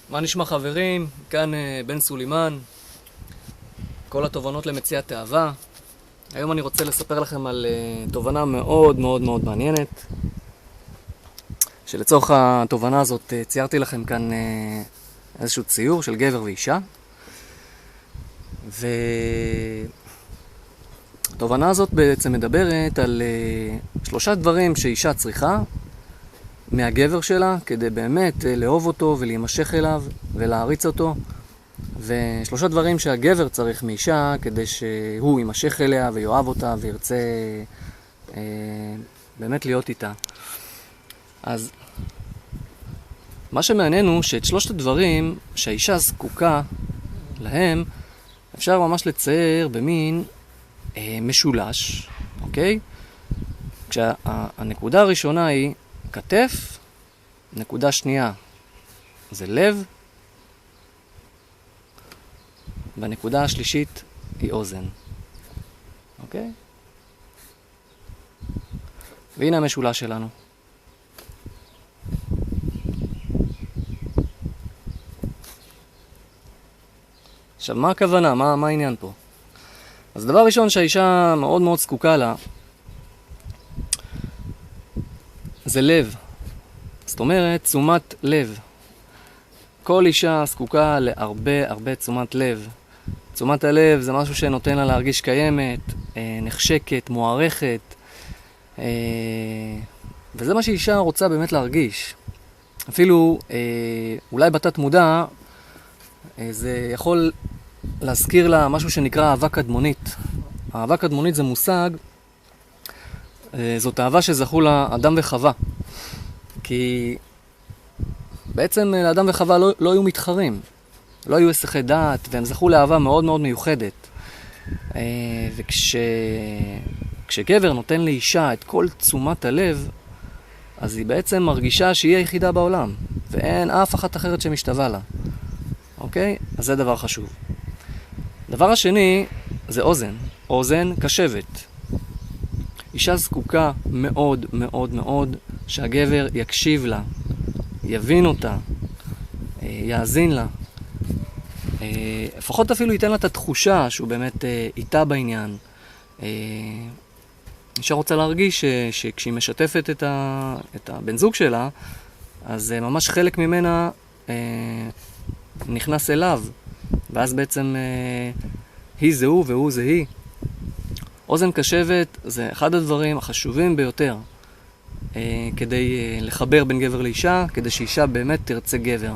מה נשמע חברים? כאן בן סולימן, כל התובנות למציאת תאווה. היום אני רוצה לספר לכם על תובנה מאוד מאוד מאוד מעניינת, שלצורך התובנה הזאת ציירתי לכם כאן איזשהו ציור של גבר ואישה, והתובנה הזאת בעצם מדברת על שלושה דברים שאישה צריכה מהגבר שלה כדי באמת לאהוב אותו ולהימשך אליו ולהריץ אותו, ושלושה דברים שהגבר צריך מאישה כדי שהוא יימשך אליה ויאהב אותה וירצה באמת להיות איתה. אז מה שמעניין הוא שאת שלושת הדברים שהאישה זקוקה להם אפשר ממש לצייר במין משולש, אוקיי? כשהנקודה הראשונה היא כתף, נקודה שנייה זה לב, והנקודה השלישית היא אוזן. אוקיי? והנה המשולש שלנו. עכשיו, מה הכוונה? מה העניין פה? אז דבר ראשון שהאישה מאוד מאוד זקוקה לה זה לב. זאת אומרת, תשומת לב. כל אישה זקוקה להרבה תשומת לב. תשומת הלב זה משהו שנותן לה להרגיש קיימת, נחשקת, מוערכת, וזה מה שאישה רוצה באמת להרגיש. אפילו אולי בתת מודע זה יכול להזכיר לה משהו שנקרא אהבה קדמונית. אהבה קדמונית זה מושג, זאת אהבה שזכו לה אדם וחווה, כי בעצם לאדם וחווה לא היו מתחרים, לא היו הסחי דעת, והם זכו לאהבה מאוד מאוד מיוחדת. וכשגבר נותן לאישה את כל תשומת הלב, אז היא בעצם מרגישה שהיא היחידה בעולם, ואין אף אחת אחרת שמשתווה לה. אוקיי? אז זה דבר חשוב. דבר השני זה אוזן. אוזן קשבת. אישה זקוקה מאוד מאוד מאוד שהגבר יקשיב לה, יבין אותה, יאזין לה. לפחות אפילו ייתן לה את התחושה שהוא באמת איתה בעניין. אישה רוצה להרגיש שכשהיא משתפת את הבן זוג שלה, אז ממש חלק ממנה נכנס אליו, ואז בעצם היא זה הוא והוא זה היא. אוזן קשבת זה אחד הדברים החשובים ביותר כדי לחבר בין גבר לאישה, כדי שאישה באמת תרצה גבר.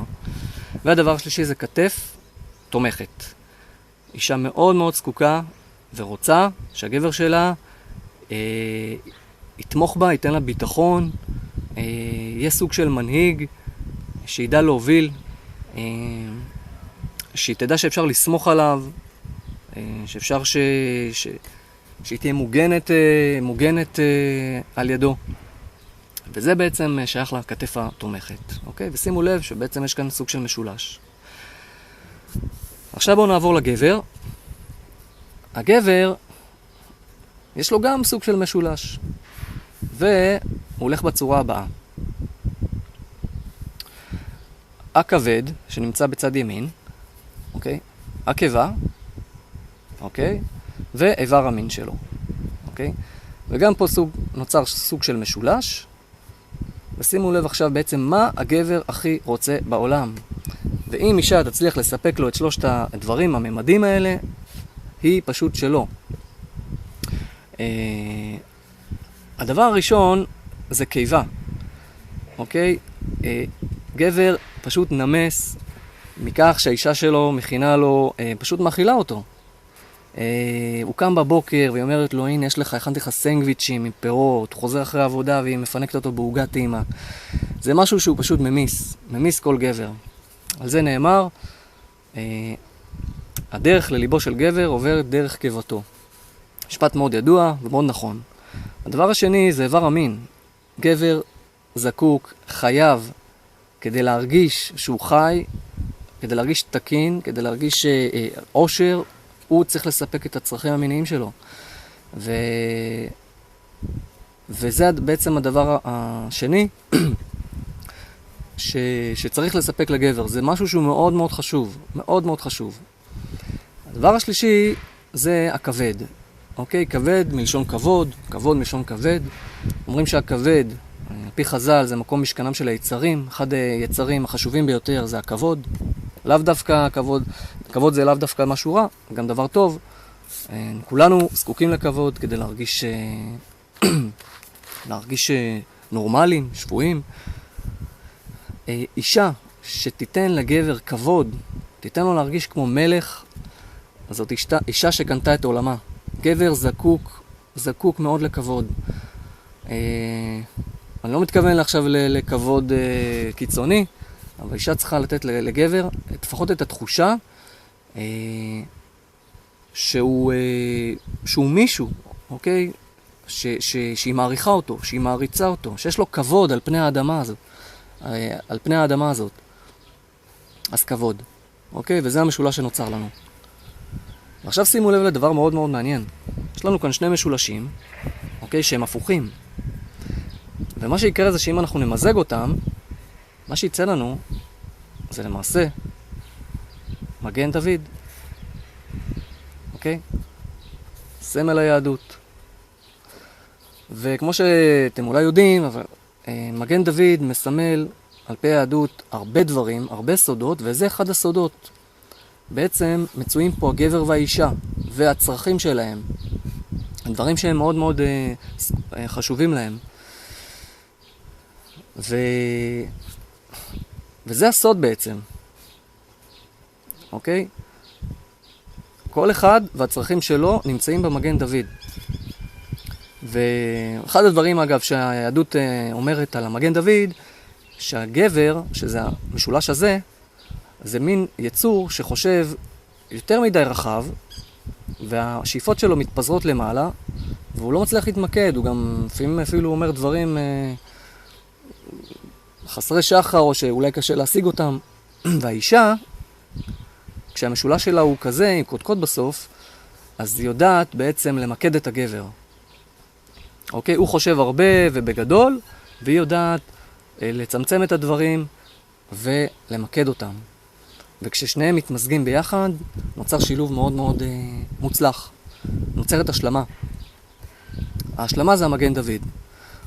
והדבר השלישי זה כתף תומכת. אישה מאוד מאוד זקוקה ורוצה שהגבר שלה יתמוך בה, ייתן לה ביטחון, יהיה סוג של מנהיג, שידע להוביל, שהיא תדע שאפשר לסמוך עליו, שאפשר שהיא תהיה מוגנת על ידו. וזה בעצם שייך לכתף התומכת. אוקיי? ושימו לב שבעצם יש כאן סוג של משולש. עכשיו בואו נעבור לגבר. הגבר, יש לו גם סוג של משולש. והוא הולך בצורה הבאה. הכבד, שנמצא בצד ימין, אוקיי? עקבה, אוקיי? ואיבר המין שלו, אוקיי? וגם פה נוצר סוג של משולש. ושימו לב עכשיו בעצם מה הגבר הכי רוצה בעולם. ואם אישה תצליח לספק לו את שלושת הדברים, הממדים האלה, היא פשוט שלו. הדבר הראשון זה קיבה. אוקיי? גבר פשוט נמס מכך שהאישה שלו מכינה לו, פשוט מאכילה אותו. הוא קם בבוקר והיא אומרת לו, הנה יש לך, הכנתי לך סנגוויצ'ים עם פירות, הוא חוזר אחרי העבודה והיא מפנקת אותו בעוגת טעימה. זה משהו שהוא פשוט ממיס כל גבר. על זה נאמר, הדרך לליבו של גבר עוברת דרך קיבתו. משפט מאוד ידוע ומאוד נכון. הדבר השני זה איבר המין. גבר זקוק, חייב, כדי להרגיש שהוא חי, כדי להרגיש תקין, כדי להרגיש עושר, הוא צריך לספק את הצרכים המיניים שלו. וזה בעצם הדבר השני שצריך לספק לגבר. זה משהו שהוא מאוד מאוד חשוב, מאוד מאוד חשוב. הדבר השלישי זה הכבד. אוקיי? כבד מלשון כבוד, כבוד מלשון כבד. אומרים שהכבד, על פי חז"ל, זה מקום משכנם של היצרים. אחד היצרים החשובים ביותר זה הכבוד. לאו דווקא הכבוד, כבוד זה לאו דווקא משהו רע, גם דבר טוב. כולנו זקוקים לכבוד כדי להרגיש נורמליים, שבויים. אישה שתיתן לגבר כבוד, תיתן לו להרגיש כמו מלך, אז זאת אישה שקנתה את עולמה. גבר זקוק מאוד לכבוד. אני לא מתכוון עכשיו לכבוד קיצוני, אבל אישה צריכה לתת לגבר לפחות את התחושה שהוא מישהו, אוקיי? שהיא מעריכה אותו, שהיא מעריצה אותו, שיש לו כבוד על פני האדמה הזאת. אז כבוד, אוקיי? וזה המשולש שנוצר לנו. ועכשיו שימו לב לדבר מאוד מאוד מעניין. יש לנו כאן שני משולשים, אוקיי? שהם הפוכים. ומה שיקרה זה שאם אנחנו נמזג אותם, מה שיצא לנו זה למעשה מגן דוד. אוקיי? סמל היהדות. וכמו שאתם אולי יודעים, אבל מגן דוד מסמל על פי היהדות הרבה דברים, הרבה סודות, וזה אחד הסודות. בעצם מצויים פה הגבר והאישה והצרכים שלהם. הדברים שהם מאוד מאוד חשובים להם. וזה הסוד בעצם. אוקיי? כל אחד והצרכים שלו נמצאים במגן דוד. ואחד הדברים אגב שהיהדות אומרת על המגן דוד, שהגבר, שזה המשולש הזה, זה מין יצור שחושב יותר מדי רחב, והשאיפות שלו מתפזרות למעלה, והוא לא מצליח להתמקד, הוא גם לפעמים אפילו אומר דברים חסרי שחר, או שאולי קשה להשיג אותם. והאישה, כשהמשולש שלה הוא כזה, עם קודקוד בסוף, אז היא יודעת בעצם למקד את הגבר. אוקיי? הוא חושב הרבה ובגדול, והיא יודעת לצמצם את הדברים ולמקד אותם. וכששניהם מתמזגים ביחד, נוצר שילוב מאוד מאוד מוצלח. נוצרת השלמה. ההשלמה זה המגן דוד.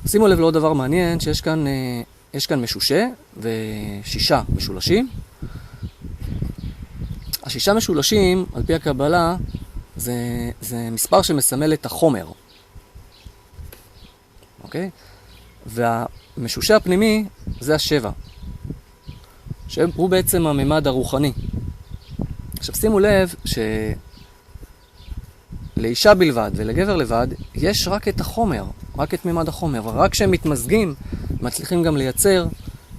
שימו לב לעוד דבר מעניין, שיש כאן משושה ושישה משולשים. השישה משולשים, על פי הקבלה, זה מספר שמסמל את החומר. אוקיי? והמשושה הפנימי זה השבע. שהוא בעצם הממד הרוחני. עכשיו שימו לב שלאישה בלבד ולגבר לבד יש רק את החומר, רק את ממד החומר, ורק כשהם מתמזגים מצליחים גם לייצר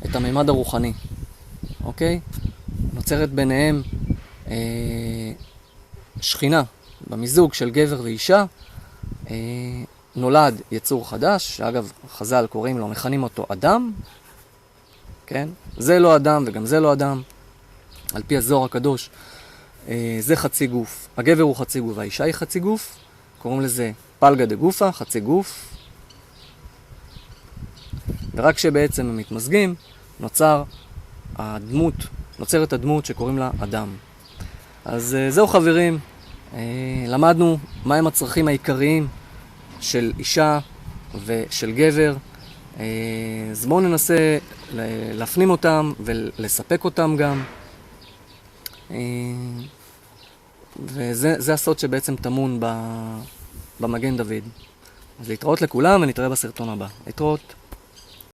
את הממד הרוחני. אוקיי? נוצרת ביניהם שכינה במיזוג של גבר ואישה, נולד יצור חדש, שאגב חז"ל קוראים לו, מכנים אותו אדם, כן? זה לא אדם וגם זה לא אדם, על פי הזוהר הקדוש. זה חצי גוף, הגבר הוא חצי גוף והאישה היא חצי גוף, קוראים לזה פלגה דגופה, חצי גוף, ורק שבעצם הם מתמזגים, נוצרת הדמות שקוראים לה אדם. אז זהו חברים, למדנו מהם הצרכים העיקריים של אישה ושל גבר. אז בואו ננסה להפנים אותם ולספק אותם גם. וזה הסוד שבעצם טמון במגן דוד. אז להתראות לכולם ונתראה בסרטון הבא. להתראות.